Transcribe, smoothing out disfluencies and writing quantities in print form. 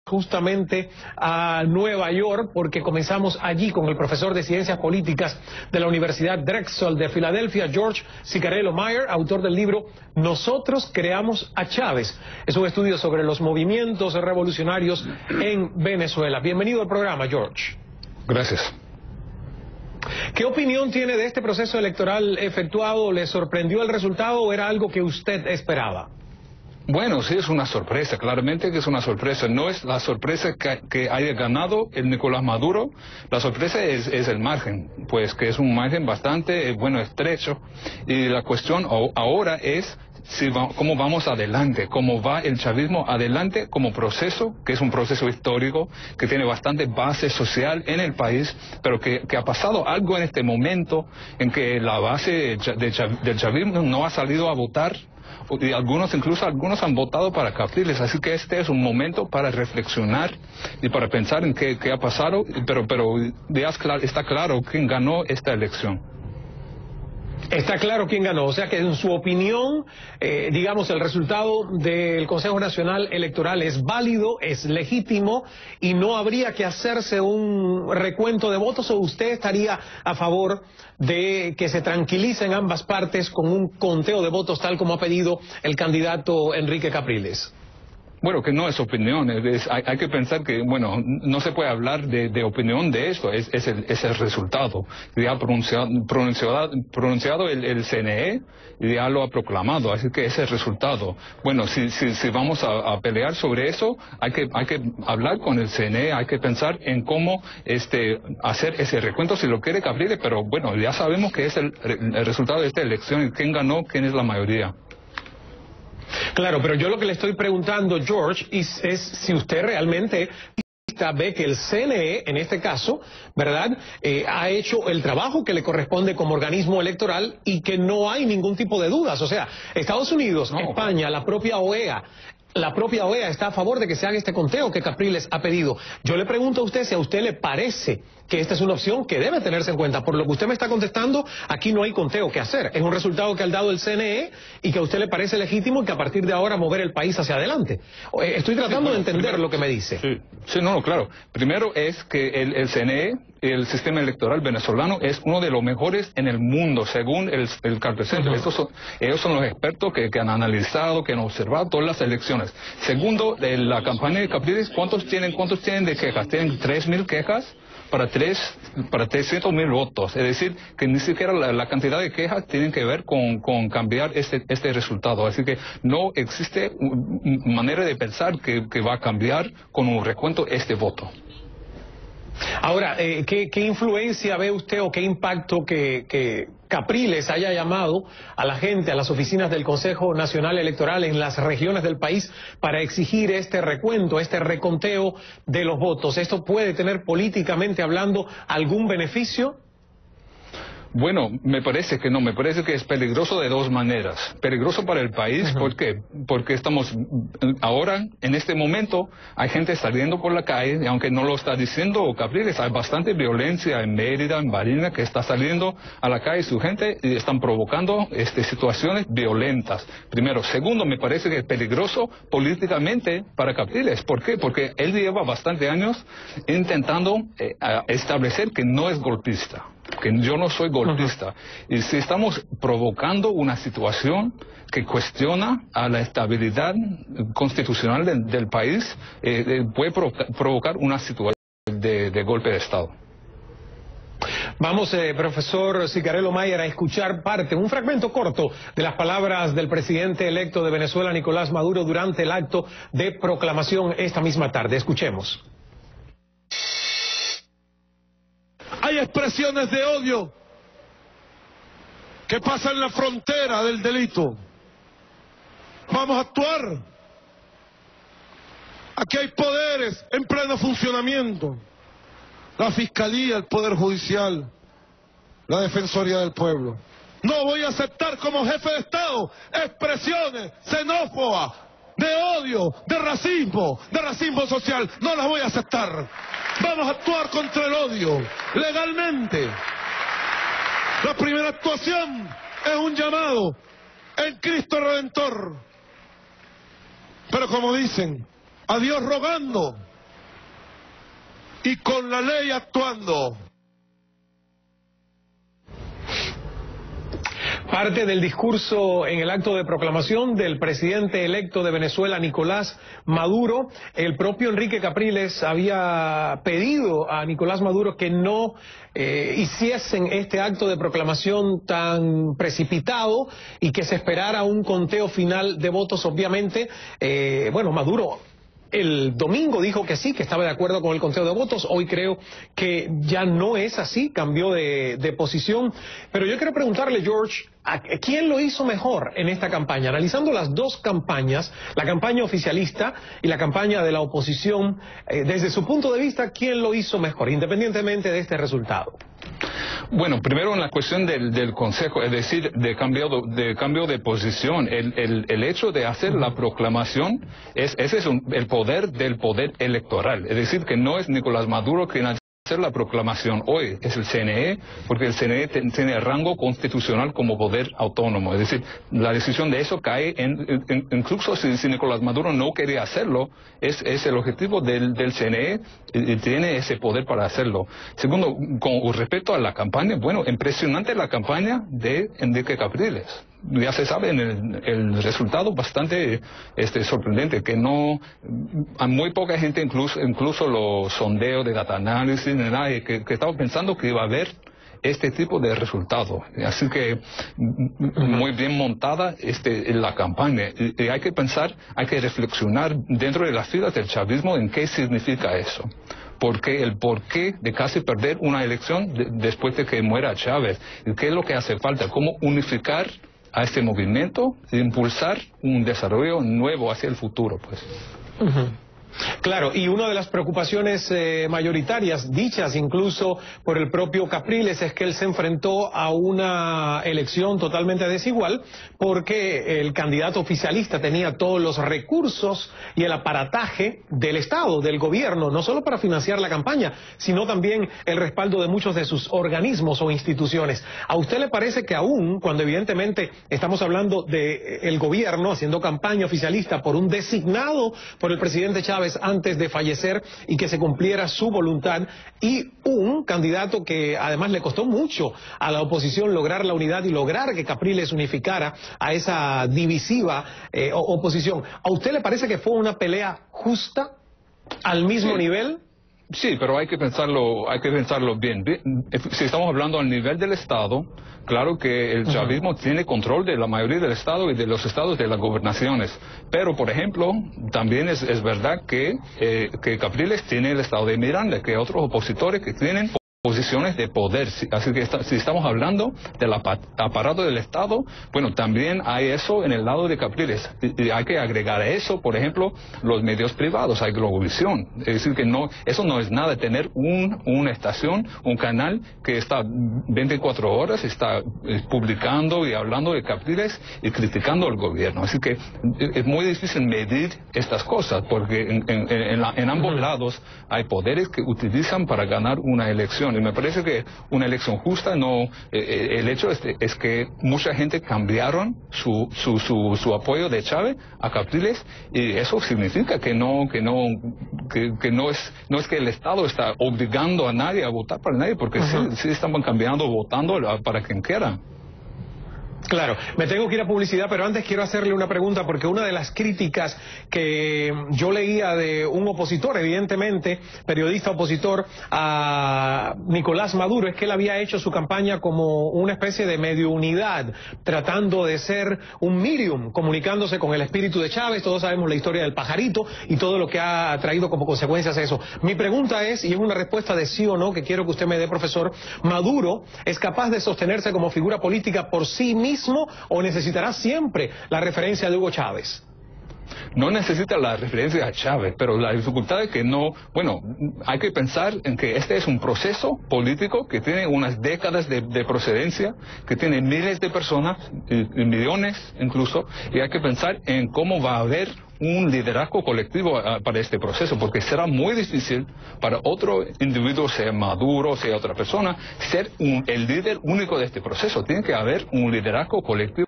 justamente a Nueva York porque comenzamos allí con el profesor de Ciencias Políticas de la Universidad Drexel de Filadelfia, George Cicarello Mayer, autor del libro Nosotros creamos a Chávez. Es un estudio sobre los movimientos revolucionarios en Venezuela. Bienvenido al programa, George. Gracias. ¿Qué opinión tiene de este proceso electoral efectuado? ¿Le sorprendió el resultado o era algo que usted esperaba? Bueno, sí, es una sorpresa, claramente que es una sorpresa. No es la sorpresa que haya ganado el Nicolás Maduro, la sorpresa es el margen, pues que es un margen bastante, estrecho. Y la cuestión ahora es cómo vamos adelante, cómo va el chavismo adelante como proceso, que es un proceso histórico, que tiene bastante base social en el país, pero que ha pasado algo en este momento en que la base del chavismo no ha salido a votar. Y algunos han votado para Capriles, así que este es un momento para reflexionar y para pensar en qué ha pasado, pero ya está claro quién ganó esta elección. Está claro quién ganó, o sea que en su opinión, el resultado del Consejo Nacional Electoral es válido, es legítimo y no habría que hacerse un recuento de votos, o usted estaría a favor de que se tranquilicen ambas partes con un conteo de votos tal como ha pedido el candidato Enrique Capriles. Bueno, que no es opinión, hay que pensar que, no se puede hablar de opinión de esto, es el resultado. Ya ha pronunciado el CNE y ya lo ha proclamado, así que es el resultado. Bueno, si vamos a pelear sobre eso, hay que hablar con el CNE, hay que pensar en cómo hacer ese recuento si lo quiere Capriles, pero bueno, ya sabemos que es el resultado de esta elección y quién ganó, quién es la mayoría. Claro, pero yo lo que le estoy preguntando, George, es si usted realmente ve que el CNE, en este caso, ¿verdad?, ha hecho el trabajo que le corresponde como organismo electoral y que no hay ningún tipo de dudas. O sea, Estados Unidos, España, la propia OEA está a favor de que se haga este conteo que Capriles ha pedido. Yo le pregunto a usted si a usted le parece que esta es una opción que debe tenerse en cuenta. Por lo que usted me está contestando, aquí no hay conteo que hacer. Es un resultado que ha dado el CNE y que a usted le parece legítimo y que a partir de ahora mover el país hacia adelante. Estoy tratando de entender lo que me dice. Sí, claro. Primero es que el CNE, el sistema electoral venezolano, es uno de los mejores en el mundo, según el Carpecentro. Ellos son los expertos que han analizado, que han observado todas las elecciones. Segundo, la campaña de Capriles, ¿cuántos tienen de quejas? Tienen 3.000 quejas para 300.000 votos. Es decir, que ni siquiera la cantidad de quejas tienen que ver con cambiar este resultado. Así que no existe manera de pensar que va a cambiar con un recuento este voto. Ahora, ¿qué influencia ve usted o qué impacto que Capriles haya llamado a la gente, a las oficinas del Consejo Nacional Electoral en las regiones del país para exigir este recuento, este reconteo de los votos? ¿Esto puede tener políticamente hablando algún beneficio? Bueno, me parece que no, me parece que es peligroso de dos maneras. Peligroso para el país, ¿por qué? Porque estamos ahora, en este momento, hay gente saliendo por la calle, y aunque no lo está diciendo Capriles, hay bastante violencia en Mérida, en Barinas, que está saliendo a la calle su gente y están provocando situaciones violentas. Primero. Segundo, me parece que es peligroso políticamente para Capriles. ¿Por qué? Porque él lleva bastante años intentando establecer que no es golpista, que yo no soy golpista. Y si estamos provocando una situación que cuestiona a la estabilidad constitucional del país, puede provocar una situación de golpe de Estado. Vamos, profesor Cicarello Mayer, a escuchar un fragmento corto de las palabras del presidente electo de Venezuela, Nicolás Maduro, durante el acto de proclamación esta misma tarde. Escuchemos. Hay expresiones de odio que pasan la frontera del delito. Vamos a actuar. Aquí hay poderes en pleno funcionamiento. La Fiscalía, el Poder Judicial, la Defensoría del Pueblo. No voy a aceptar como jefe de Estado expresiones xenófobas, de odio, de racismo social. No las voy a aceptar. Vamos a actuar contra el odio, legalmente. La primera actuación es un llamado en Cristo Redentor. Pero como dicen, a Dios rogando y con la ley actuando. Parte del discurso en el acto de proclamación del presidente electo de Venezuela, Nicolás Maduro. El propio Enrique Capriles había pedido a Nicolás Maduro que no hiciesen este acto de proclamación tan precipitado y que se esperara un conteo final de votos. Obviamente, Maduro el domingo dijo que sí, que estaba de acuerdo con el conteo de votos. Hoy creo que ya no es así, cambió de posición. Pero yo quiero preguntarle, George, ¿quién lo hizo mejor en esta campaña? Analizando las dos campañas, la campaña oficialista y la campaña de la oposición, desde su punto de vista, ¿quién lo hizo mejor, independientemente de este resultado? Bueno, primero en la cuestión del Consejo, es decir, de cambio de posición, el hecho de hacer la proclamación, ese es el poder del poder electoral, es decir, que no es Nicolás Maduro quien hacer la proclamación hoy, es el CNE, porque el CNE tiene rango constitucional como poder autónomo, es decir, la decisión de eso cae incluso si Nicolás Maduro no quería hacerlo, es el objetivo del CNE y tiene ese poder para hacerlo. Segundo, con respecto a la campaña, bueno, impresionante la campaña de Enrique Capriles. Ya se sabe el resultado bastante sorprendente, que no, a muy poca gente, incluso los sondeos de data análisis, que estaba pensando que iba a haber este tipo de resultado. Así que muy bien montada la campaña. Y hay que pensar, hay que reflexionar dentro de las filas del chavismo en qué significa eso. Porque el porqué de casi perder una elección después de que muera Chávez. ¿Y qué es lo que hace falta? ¿Cómo unificar a este movimiento e impulsar un desarrollo nuevo hacia el futuro, pues? Claro, y una de las preocupaciones mayoritarias, dichas incluso por el propio Capriles, es que él se enfrentó a una elección totalmente desigual porque el candidato oficialista tenía todos los recursos y el aparataje del Estado, del gobierno, no solo para financiar la campaña, sino también el respaldo de muchos de sus organismos o instituciones. ¿A usted le parece que aún, cuando evidentemente estamos hablando del gobierno haciendo campaña oficialista por un designado por el presidente Chávez antes de fallecer y que se cumpliera su voluntad, y un candidato que además le costó mucho a la oposición lograr la unidad y lograr que Capriles unificara a esa divisiva oposición? ¿A usted le parece que fue una pelea justa, al mismo nivel? Sí, pero hay que pensarlo bien. Si estamos hablando al nivel del Estado, claro que el chavismo tiene control de la mayoría del Estado y de los estados de las gobernaciones. Pero, por ejemplo, también es verdad que Capriles tiene el Estado de Miranda, que hay otros opositores que tienen posiciones de poder. Así que si estamos hablando del aparato del Estado, bueno, también hay eso en el lado de Capriles. Y hay que agregar a eso, por ejemplo, los medios privados, hay Globovisión. Es decir, que eso no es nada, tener una estación, un canal que está 24 horas, está publicando y hablando de Capriles y criticando al gobierno. Así que es muy difícil medir estas cosas, porque en ambos lados hay poderes que utilizan para ganar una elección. Y me parece que una elección justa el hecho es que mucha gente cambiaron su apoyo de Chávez a Capriles, y eso significa que no es que el Estado está obligando a nadie a votar para nadie, porque sí estaban cambiando, votando para quien quiera. Claro, me tengo que ir a publicidad, pero antes quiero hacerle una pregunta, porque una de las críticas que yo leía de un opositor, evidentemente, periodista opositor a Nicolás Maduro, es que él había hecho su campaña como una especie de medio unidad, tratando de ser un medium, comunicándose con el espíritu de Chávez. Todos sabemos la historia del pajarito y todo lo que ha traído como consecuencias eso. Mi pregunta es, y es una respuesta de sí o no que quiero que usted me dé, profesor: ¿Maduro es capaz de sostenerse como figura política por sí mismo o necesitará siempre la referencia de Hugo Chávez? No necesita la referencia a Chávez, pero la dificultad es que hay que pensar en que este es un proceso político que tiene unas décadas de procedencia, que tiene miles de personas, y millones incluso, y hay que pensar en cómo va a haber un liderazgo colectivo para este proceso, porque será muy difícil para otro individuo, sea Maduro, sea otra persona, ser el líder único de este proceso. Tiene que haber un liderazgo colectivo.